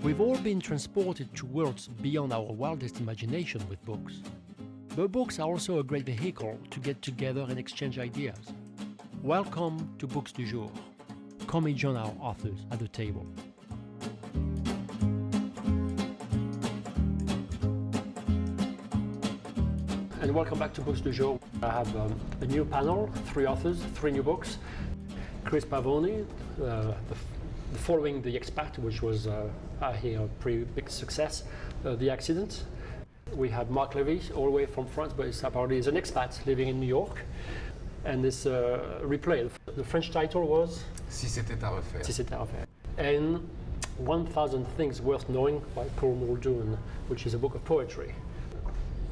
We've all been transported to worlds beyond our wildest imagination with books. But books are also a great vehicle to get together and exchange ideas. Welcome to Books du Jour. Come and join our authors at the table. And welcome back to Books du Jour. I have a new panel, 3 authors, 3 new books. Chris Pavoni, following The Expat, which was I hear a pretty big success, The Accident. We have Marc Levy, all the way from France, but apparently he's an expat living in New York. And this replay, the French title was Si c'était à refaire. Si c'était à refaire. And 1000 Things Worth Knowing by Paul Muldoon, which is a book of poetry.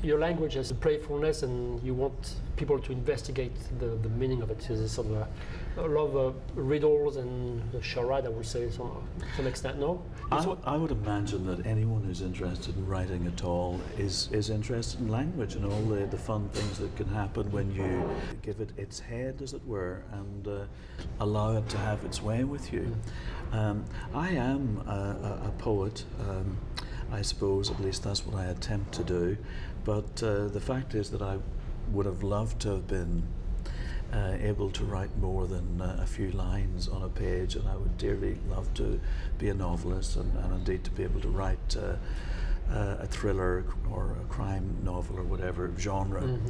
Your language has playfulness, and you want people to investigate the meaning of it. There's sort of a lot of riddles and charade, I would say, to some extent, no? I would imagine that anyone who's interested in writing at all is interested in language and all the fun things that can happen when you give it its head, as it were, and allow it to have its way with you. I am a poet. I suppose, at least that's what I attempt to do, but the fact is that I would have loved to have been able to write more than a few lines on a page, and I would dearly love to be a novelist and indeed to be able to write a thriller or a crime novel or whatever genre,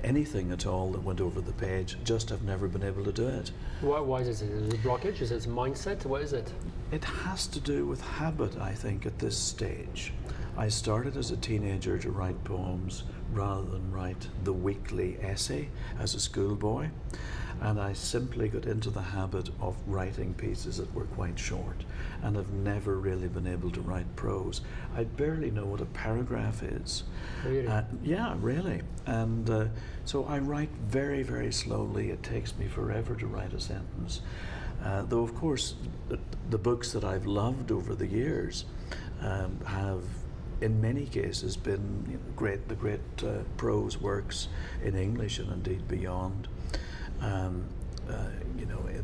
anything at all that went over the page. Just have never been able to do it. Why is it? Is it a blockage? Is it mindset? What is it? It has to do with habit, I think, at this stage. I started as a teenager to write poems rather than write the weekly essay as a schoolboy, and I simply got into the habit of writing pieces that were quite short and have never really been able to write prose. I barely know what a paragraph is. Really? Yeah, really. And so I write very, very slowly. It takes me forever to write a sentence. Though, of course, the books that I've loved over the years have, in many cases, been the great prose works in English and indeed beyond.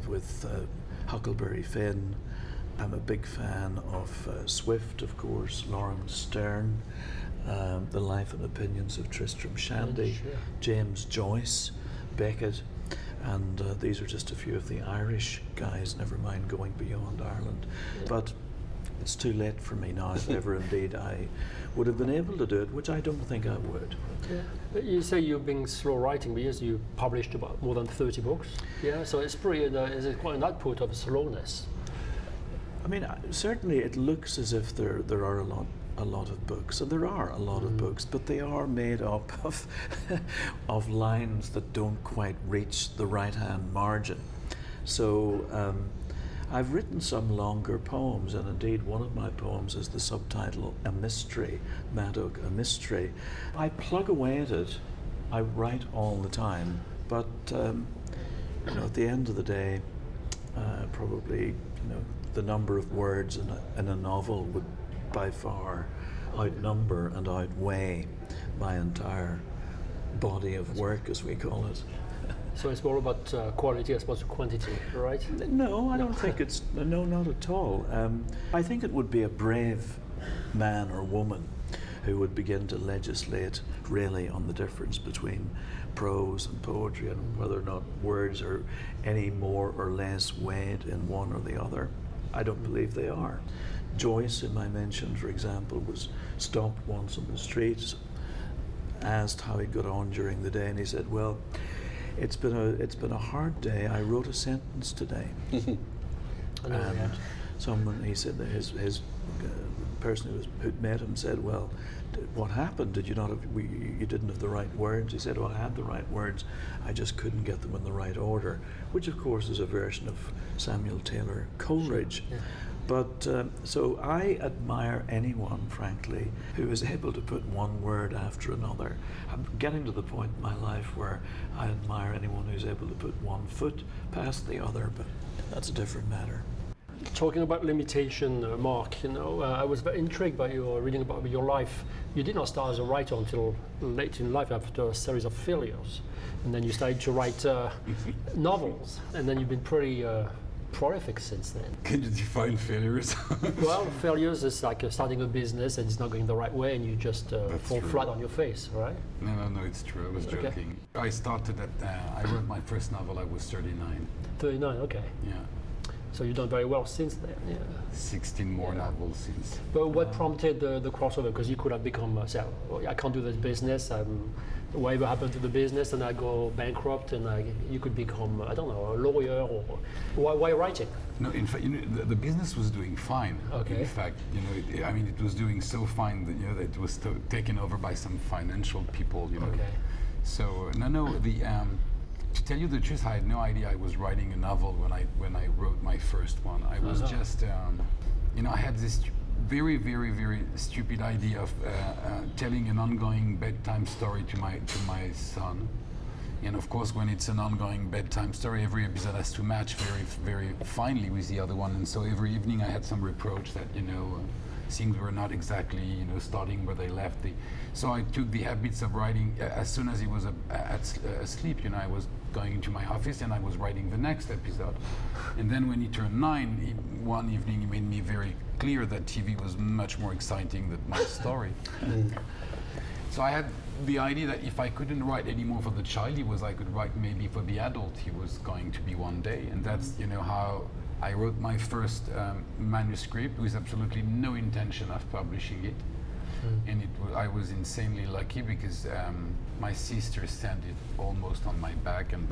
With Huckleberry Finn, I'm a big fan of Swift, of course, Lawrence Stern, The Life and Opinions of Tristram Shandy, James Joyce, Beckett. And these are just a few of the Irish guys, never mind going beyond Ireland. But it's too late for me now, if ever indeed I would have been able to do it, which I don't think I would. Yeah. You say you're being slow writing, but yes, you published about more than 30 books. Yeah, so it's pretty, is it quite an output of slowness? I mean, certainly it looks as if there are a lot of books, and there are a lot of books, but they are made up of lines that don't quite reach the right-hand margin. So I've written some longer poems, and indeed one of my poems is the subtitle A Mystery, Madoc, A Mystery. I plug away at it, I write all the time, but at the end of the day, probably the number of words in a novel would by far outnumber and outweigh my entire body of work, as we call it. So it's more about quality as opposed to quantity, right? No, I don't think it's, no, not at all. I think it would be a brave man or woman who would begin to legislate really on the difference between prose and poetry and whether or not words are any more or less weighed in one or the other. I don't believe they are. Joyce, whom I mentioned, for example, was stopped once on the streets, asked how he got on during the day, and he said, "Well, it's been a hard day. I wrote a sentence today." And someone, he said that his person who'd met him said, "Well, what happened? Did you not have? You didn't have the right words?" He said, "Well, I had the right words. I just couldn't get them in the right order," which, of course, is a version of Samuel Taylor Coleridge. Sure. Yeah. But so I admire anyone, frankly, who is able to put one word after another. I'm getting to the point in my life where I admire anyone who's able to put one foot past the other, but that's a different matter. Talking about limitation, Marc, I was very intrigued by your reading about your life. You did not start as a writer until late in life after a series of failures. And then you started to write novels. And then you've been pretty prolific since then. Can you define failures? Well, failures is like starting a business and it's not going the right way and you just fall true. flat on your face, right? No, it's true. I was joking. I started I wrote my first novel, I was 39. 39, okay. Yeah. So you've done very well since then. Yeah. 16 more novels since. But what prompted the crossover? Because you could have become, I can't do this business. Whatever happened to the business, and I go bankrupt, and you could become, I don't know, a lawyer, or why writing? No, in fact, the business was doing fine. Okay. In fact, it was doing so fine that that it was taken over by some financial people. Okay. So to tell you the truth, I had no idea I was writing a novel when I wrote my first one. I was just, I had this very, very, very stupid idea of telling an ongoing bedtime story to my son. And of course, when it's an ongoing bedtime story, every episode has to match very, very finely with the other one. And so every evening I had some reproach that, things were not exactly, starting where they left. So I took the habits of writing as soon as he was asleep. I was going into my office and I was writing the next episode. And then when he turned 9, one evening he made me very clear that TV was much more exciting than my story. So I had the idea that if I couldn't write anymore for the child I could write maybe for the adult he was going to be one day. And that's, how I wrote my first manuscript with absolutely no intention of publishing it. And I was insanely lucky because my sister sent it almost on my back, and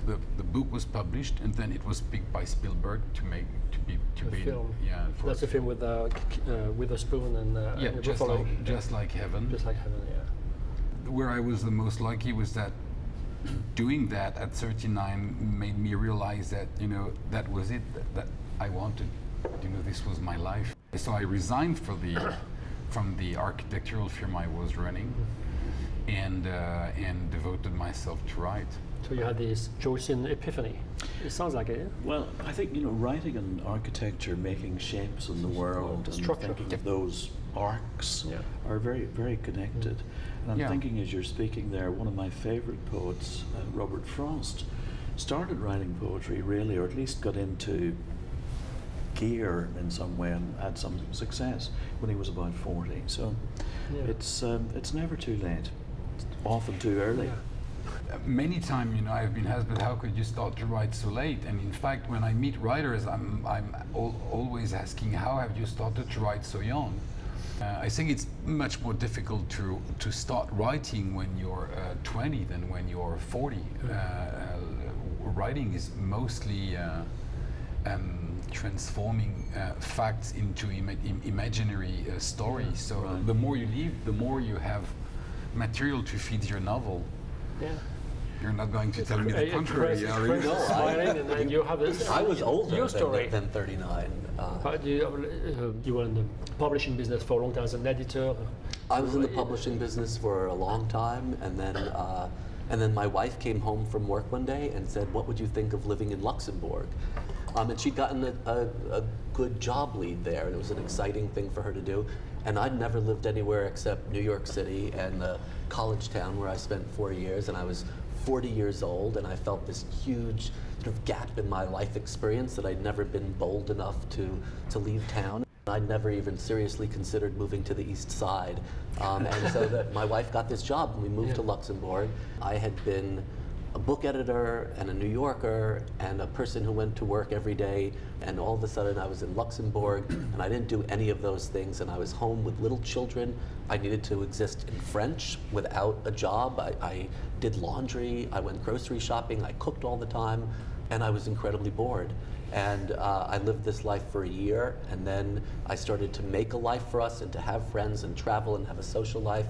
the book was published, and then it was picked by Spielberg to be film. Yeah, that's a film with a spoon and just buffalo. Just like Heaven. Just like Heaven, yeah. Where I was the most lucky was that doing that at 39 made me realize that that was it, that I wanted, this was my life. So I resigned from the architectural firm I was running, and devoted myself to write. So you had this Joycean epiphany. It sounds like it. Yeah? Well, I think writing and architecture, making shapes in the world, and structure. thinking of those arcs are very, very connected. And I'm thinking as you're speaking there, one of my favorite poets, Robert Frost, started writing poetry really, or at least got into gear in some way and had some success when he was about 40. So it's never too late. It's often too early. Yeah. Many times, I've been asked, but how could you start to write so late? And in fact, when I meet writers, I'm always asking, how have you started to write so young? I think it's much more difficult to start writing when you're 20 than when you're 40. Writing is mostly transforming facts into imaginary stories. So the more you live, the more you have material to feed your novel. Yeah. You're not going to tell me the contrary, are you? No, and then you have this. I was older your story. than 39. You were in the publishing business for a long time as an editor. I was in the publishing business for a long time, and then my wife came home from work one day and said, "What would you think of living in Luxembourg?" And she'd gotten a good job lead there, and it was an exciting thing for her to do. And I'd never lived anywhere except New York City and the college town where I spent 4 years, and I was 40 years old, and I felt this huge sort of gap in my life experience that I'd never been bold enough to leave town. I'd never even seriously considered moving to the East Side. And so my wife got this job, and we moved to Luxembourg. I had been a book editor and a New Yorker and a person who went to work every day, and all of a sudden I was in Luxembourg, and I didn't do any of those things, and I was home with little children. I needed to exist in French without a job. I did laundry, I went grocery shopping, I cooked all the time, and I was incredibly bored. And I lived this life for a year, and then I started to make a life for us and to have friends and travel and have a social life.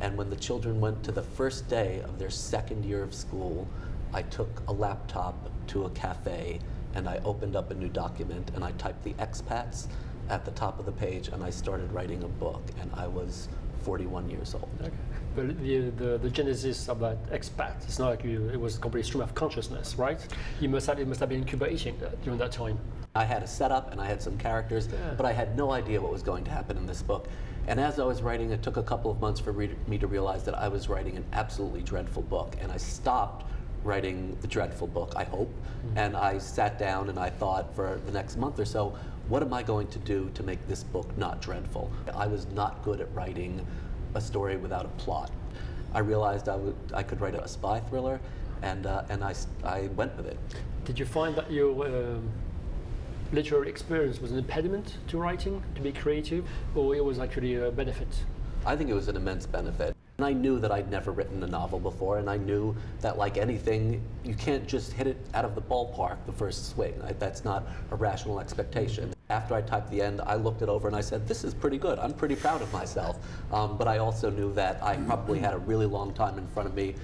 And when the children went to the first day of their second year of school, I took a laptop to a cafe and I opened up a new document and I typed the expats at the top of the page, and I started writing a book, and I was 41 years old. Okay. But the genesis of that expat, it's not like it was a complete stream of consciousness, right? It must have been incubating during that time. I had a setup and I had some characters, but I had no idea what was going to happen in this book. And as I was writing, it took a couple of months for me to realize that I was writing an absolutely dreadful book, and I stopped writing the dreadful book, I hope. And I sat down and I thought for the next month or so, what am I going to do to make this book not dreadful? I was not good at writing a story without a plot. I realized I could write a spy thriller, and I went with it. Did you find that your literary experience was an impediment to writing, to be creative, or it was actually a benefit? I think it was an immense benefit. And I knew that I'd never written a novel before, and I knew that, like anything, you can't just hit it out of the ballpark the first swing. That's not a rational expectation. After I typed the end, I looked it over and I said, this is pretty good. I'm pretty proud of myself. But I also knew that I probably had a really long time in front of me,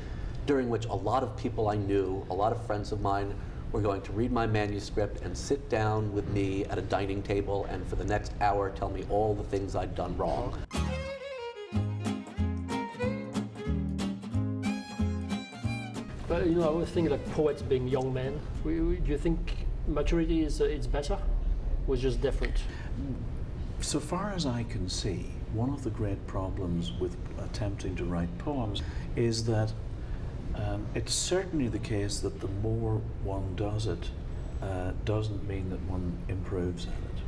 during which a lot of people I knew, a lot of friends of mine, were going to read my manuscript and sit down with me at a dining table and for the next hour tell me all the things I'd done wrong. But I was thinking like poets being young men. Do you think maturity is it's better, or it's just different? So far as I can see, one of the great problems with attempting to write poems is that it's certainly the case that the more one does it, doesn't mean that one improves at it.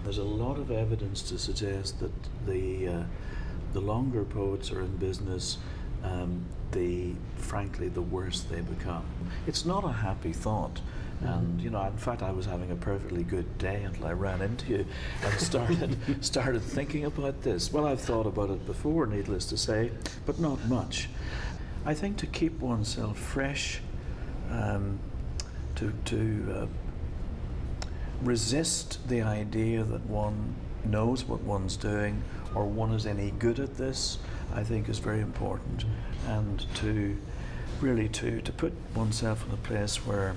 There's a lot of evidence to suggest that the longer poets are in business, frankly, the worse they become. It's not a happy thought. And in fact, I was having a perfectly good day until I ran into you and started thinking about this. Well, I've thought about it before, needless to say, but not much. I think to keep oneself fresh, to resist the idea that one knows what one's doing or one is any good at this, I think is very important. And to really to put oneself in a place where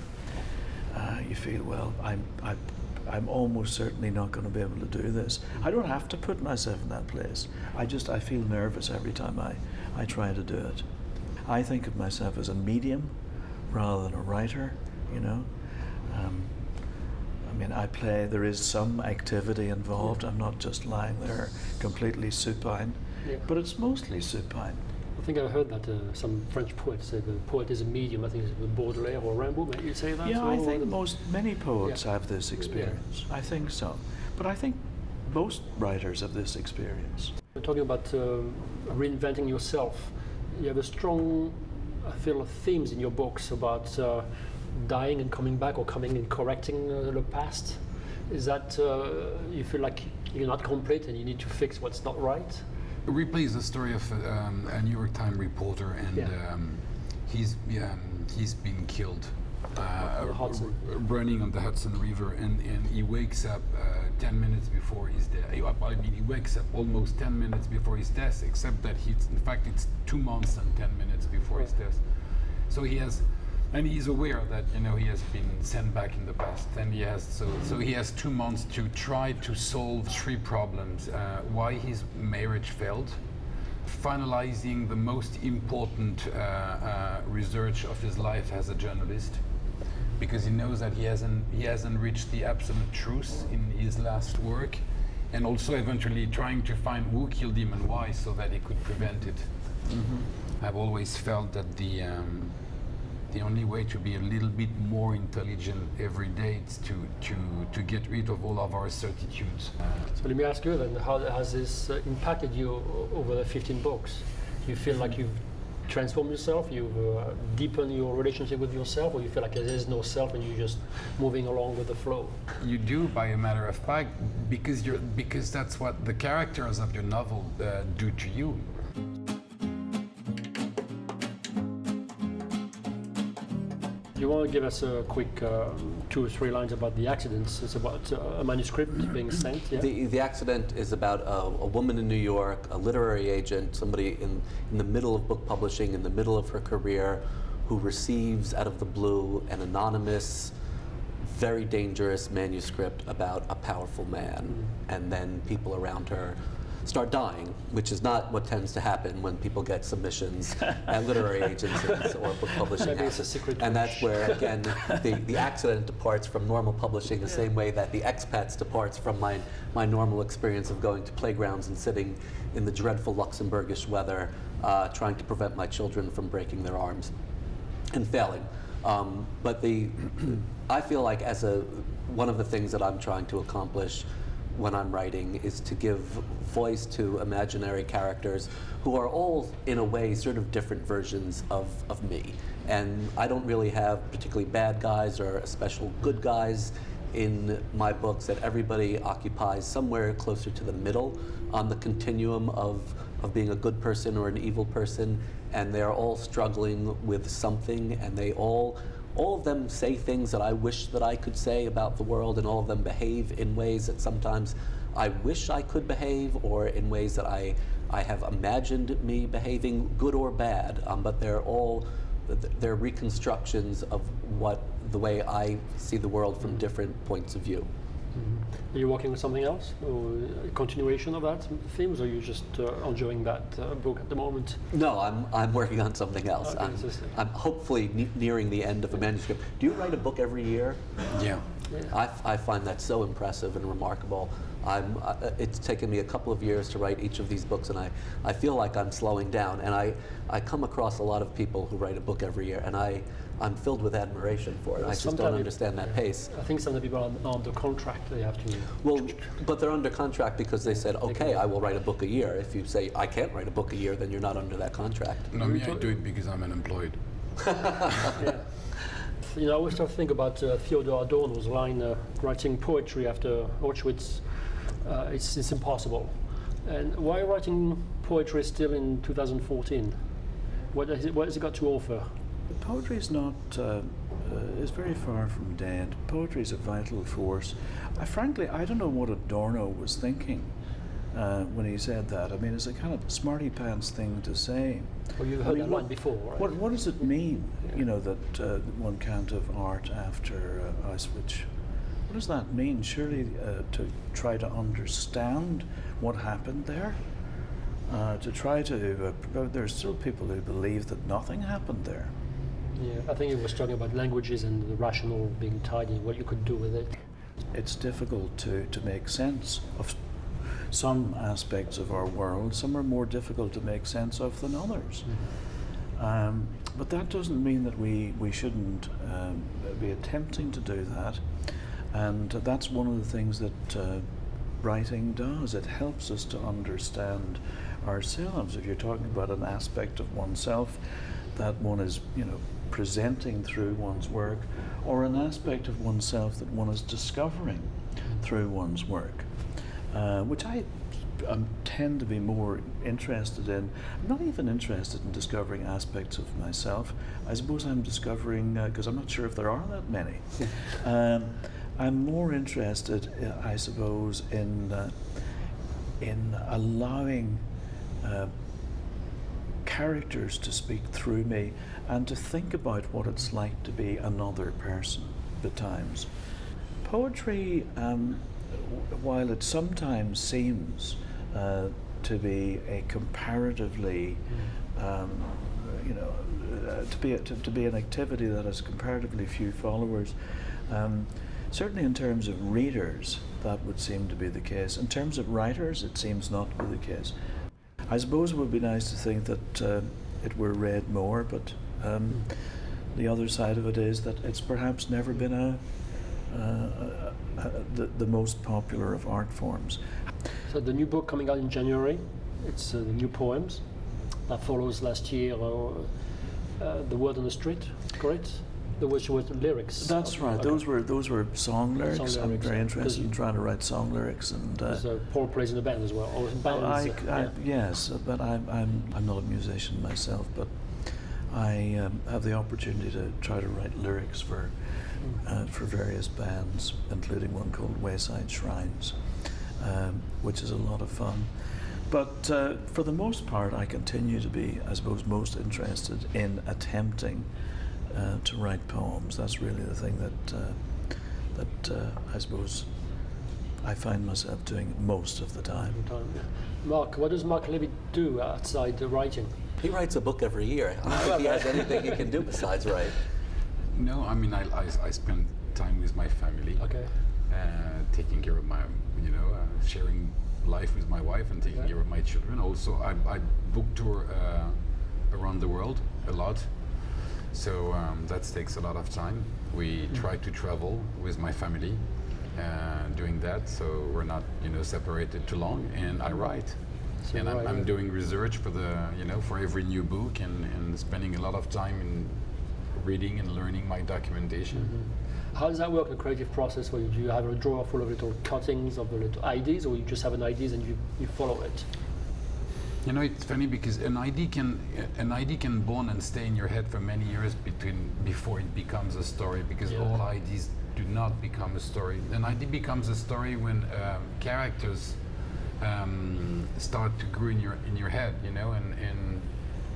you feel, well, I'm almost certainly not going to be able to do this. I don't have to put myself in that place. I feel nervous every time I try to do it. I think of myself as a medium rather than a writer, there is some activity involved. I'm not just lying there completely supine, but it's mostly supine. I think I heard that some French poets say the poet is a medium. I think it's Baudelaire or Rimbaud. Maybe you say that? Yeah, I think many poets have this experience. I think so. But I think most writers have this experience. We're talking about reinventing yourself. You have a strong, I feel, themes in your books about dying and coming back, or coming and correcting the past. Is that you feel like you're not complete and you need to fix what's not right? Ripley is the story of a New York Times reporter, and he's been killed Hudson. running on the Hudson River, and he wakes up 10 minutes before his death. He wakes up almost 10 minutes before his death, except that it's 2 months and 10 minutes before his death. So he's aware that he has been sent back in the past, and he has 2 months to try to solve 3 problems: why his marriage failed, finalizing the most important research of his life as a journalist, because he knows that he hasn't reached the absolute truth in his last work, and also eventually trying to find who killed him and why, so that he could prevent it. I've always felt that the only way to be a little bit more intelligent every day is to get rid of all of our certitudes. So let me ask you then, how has this impacted you over the 15 books? Do you feel like you've transformed yourself, you've deepened your relationship with yourself, or you feel like there is no self and you're just moving along with the flow? You do, by a matter of fact, because that's what the characters of your novel do to you. You want to give us a quick 2 or 3 lines about the accidents? It's about a manuscript being sent. Yeah? The accident is about a woman in New York, a literary agent, somebody in the middle of book publishing, in the middle of her career, who receives out of the blue an anonymous, very dangerous manuscript about a powerful man, and then people around her start dying, which is not what tends to happen when people get submissions at literary agencies or book publishing houses. And that's where, again, the accident departs from normal publishing the same way that the expats departs from my normal experience of going to playgrounds and sitting in the dreadful Luxembourgish weather, trying to prevent my children from breaking their arms. and failing. But I feel like one of the things that I'm trying to accomplish when I'm writing is to give voice to imaginary characters who are all, in a way, sort of different versions of me. And I don't really have particularly bad guys or special good guys in my books, that everybody occupies somewhere closer to the middle on the continuum of being a good person or an evil person, and they're all struggling with something, and they all of them say things that I wish that I could say about the world, and all of them behave in ways that sometimes I wish I could behave, or in ways that I have imagined me behaving, good or bad, but they're reconstructions of the way I see the world from different points of view. Are you working with something else, or a continuation of that themes, or are you just enjoying that book at the moment? No, I'm working on something else. Okay, I'm hopefully nearing the end of a manuscript. Do you write a book every year? Yeah. I find that so impressive and remarkable. It's taken me a couple of years to write each of these books, and I feel like I'm slowing down. And I come across a lot of people who write a book every year, and I'm filled with admiration for it. I just don't understand that pace. I think some of the people are under contract. They have to. Well, but they're under contract because they said, okay, I will write a book a year. If you say, I can't write a book a year, then you're not under that contract. No, me, I do it because I'm unemployed. Yeah. You know, I always start to think about Theodor Adorno's line, writing poetry after Auschwitz, it's impossible. And why writing poetry still in 2014? What has it got to offer? Poetry is not, is very far from dead. Poetry is a vital force. Frankly, I don't know what Adorno was thinking when he said that. I mean, it's a kind of smarty pants thing to say. Well, you've heard that line before, right? What does it mean, you know, that one can't have art after Auschwitz? What does that mean? Surely to try to understand what happened there? To try to, there's still people who believe that nothing happened there. Yeah, I think he was talking about languages and the rational being tidy, what you could do with it. It's difficult to make sense of some aspects of our world. Some are more difficult to make sense of than others. Mm-hmm. But that doesn't mean that we shouldn't be attempting to do that. And that's one of the things that writing does. It helps us to understand ourselves. If you're talking about an aspect of oneself that one is, you know, presenting through one's work, or an aspect of oneself that one is discovering through one's work, which I tend to be more interested in. I'm not even interested in discovering aspects of myself. I suppose I'm discovering, because I'm not sure if there are that many. I'm more interested, I suppose, in allowing characters to speak through me and to think about what it's like to be another person at times. Poetry, while it sometimes seems to be a comparatively, you know, to be an activity that has comparatively few followers, certainly in terms of readers, that would seem to be the case. In terms of writers, it seems not to be the case. I suppose it would be nice to think that it were read more, but the other side of it is that it's perhaps never been the most popular of art forms. So the new book coming out in January, it's the new poems that follows last year, The Word on the Street, correct? Which was lyrics. That's right. Okay. Those were song lyrics. I'm very interested in trying to write song lyrics, and Paul plays in a band as well. Or bands, yes, but I'm not a musician myself, but I have the opportunity to try to write lyrics for various bands, including one called Wayside Shrines, which is a lot of fun. But for the most part, I continue to be, I suppose, most interested in attempting to write poems. That's really the thing that I suppose I find myself doing most of the time. Marc, what does Marc Levy do outside the writing? He writes a book every year. I don't think he has anything he can do besides write. No, I mean, I spend time with my family, okay. Taking care of my, sharing life with my wife and taking care of my children. Also, I book tour around the world a lot. So that takes a lot of time. We try to travel with my family doing that, so we're not, separated too long. And I write, So and right, I'm doing research for for every new book, and spending a lot of time in reading and learning my documentation. How does that work, the creative process? Where do you have a drawer full of little cuttings of the little ideas, or you just have an idea and you follow it? It's funny because an idea can born and stay in your head for many years before it becomes a story. Because all ideas do not become a story. An idea becomes a story when characters start to grow in your head. And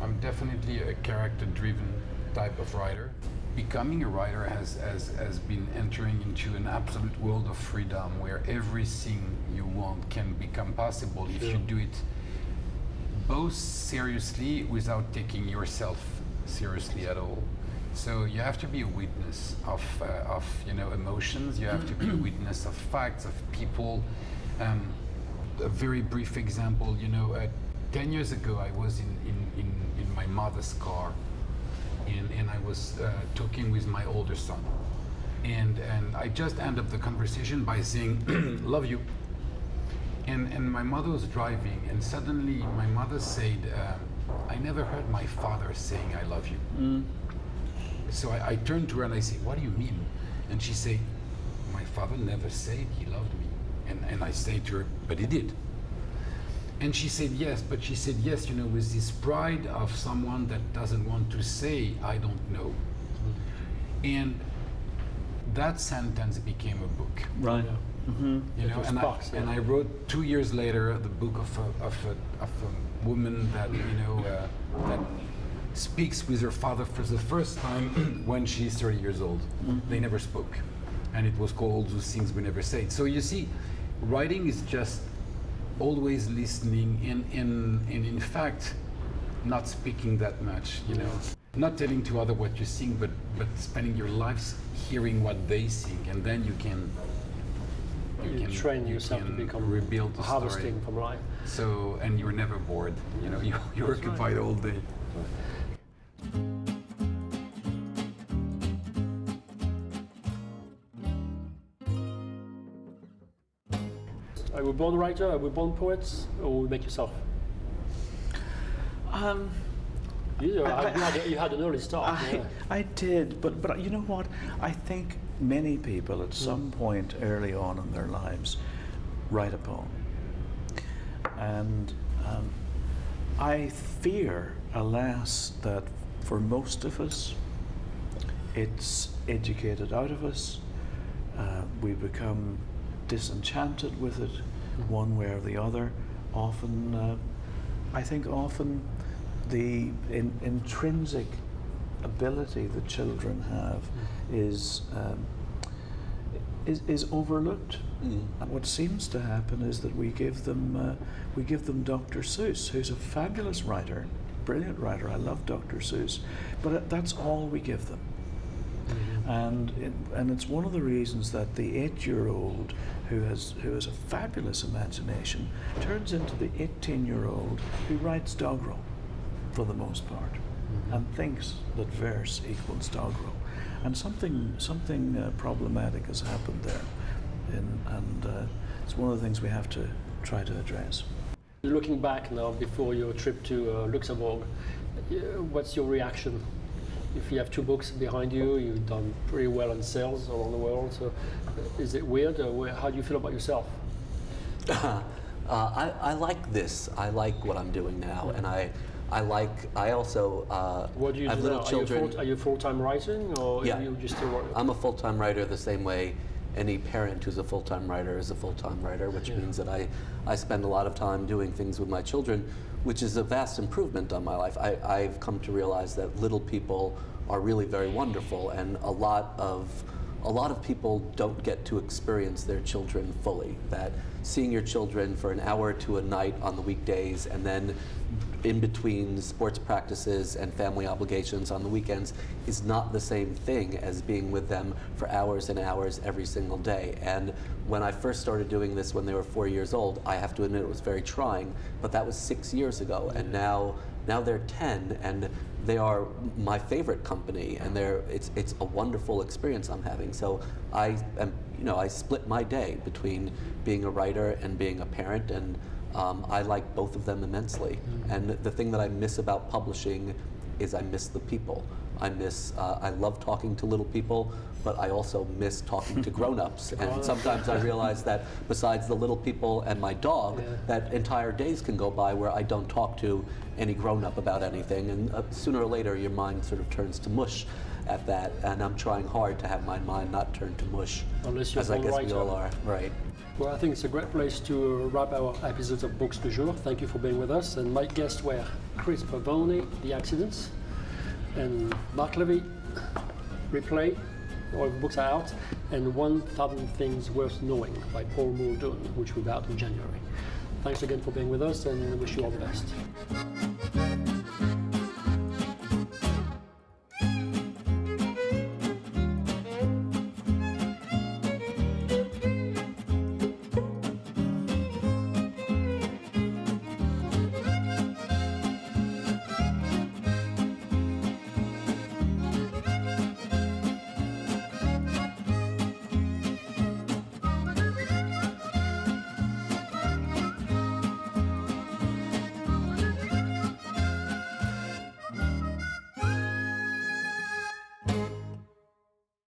I'm definitely a character-driven type of writer. Becoming a writer has been entering into an absolute world of freedom where everything you want can become possible if you do it both seriously without taking yourself seriously at all. So you have to be a witness of emotions. You have to be a witness of facts, of people. A very brief example. 10 years ago, I was in my mother's car, and I was talking with my older son, and I just end up the conversation by saying, "Love you." And my mother was driving, and suddenly my mother said, "I never heard my father saying I love you." So I turned to her and I said, "What do you mean?" And she said, "My father never said he loved me." And I said to her, "But he did." And she said yes, but she said yes, with this pride of someone that doesn't want to say, "I don't know." And that sentence became a book. Right. And I wrote 2 years later the book of a woman that that speaks with her father for the first time when she's 30 years old. They never spoke, and it was called All Those Things We Never Said. So you see, writing is just always listening and in fact not speaking that much. Not telling to other what you think, but spending your lives hearing what they think, and then you can train yourself to become rebuild the harvesting story. from life. So, and you're never bored. You're occupied all day. Are we born writer? Are we born poets? Or we make yourself? You had an early start. I did, but you know what? I think many people at some point early on in their lives write a poem. And I fear, alas, that for most of us, it's educated out of us. We become disenchanted with it one way or the other. Often, I think the intrinsic ability that children have is overlooked. And what seems to happen is that we give them Dr. Seuss, who's a fabulous writer, brilliant writer. I love Dr. Seuss, but that's all we give them. And it's one of the reasons that the 8-year-old who has a fabulous imagination turns into the 18-year-old who writes doggerel for the most part, and thinks that verse equals doggerel. And something problematic has happened there, and it's one of the things we have to try to address. Looking back now, before your trip to Luxembourg, what's your reaction? If you have 2 books behind you, you've done pretty well in sales around the world. So, is it weird? How do you feel about yourself? I like this. I like what I'm doing now, and I also what do you have do little now? children. Are you full-time writing, or Yeah. are you just still working? I'm a full-time writer the same way any parent who's a full-time writer is a full-time writer, which means that I spend a lot of time doing things with my children, which is a vast improvement on my life. I've come to realize that little people are really very wonderful, and a lot of people don't get to experience their children fully. That seeing your children for an hour to a night on the weekdays, and then in between sports practices and family obligations on the weekends, is not the same thing as being with them for hours and hours every single day. And when I first started doing this when they were 4 years old, I have to admit it was very trying, but that was 6 years ago. And now Now they're 10, and they are my favorite company, and it's a wonderful experience I'm having. So I split my day between being a writer and being a parent, and I like both of them immensely. And the thing that I miss about publishing is I miss the people. I love talking to little people, but I also miss talking to grown-ups. And sometimes I realize that besides the little people and my dog, that entire days can go by where I don't talk to any grown-up about anything. And sooner or later, your mind sort of turns to mush at that. And I'm trying hard to have my mind not turn to mush, Unless you're as I guess we writer. all are. Right. Well, I think it's a great place to wrap our episodes of Books du Jour. Thank you for being with us. And my guests were Chris Pavone, The Accidents, and Marc Levy, Replay, all the books are out, and 1,000 Things Worth Knowing by Paul Muldoon, which will be out in January. Thanks again for being with us, and wish you all the best.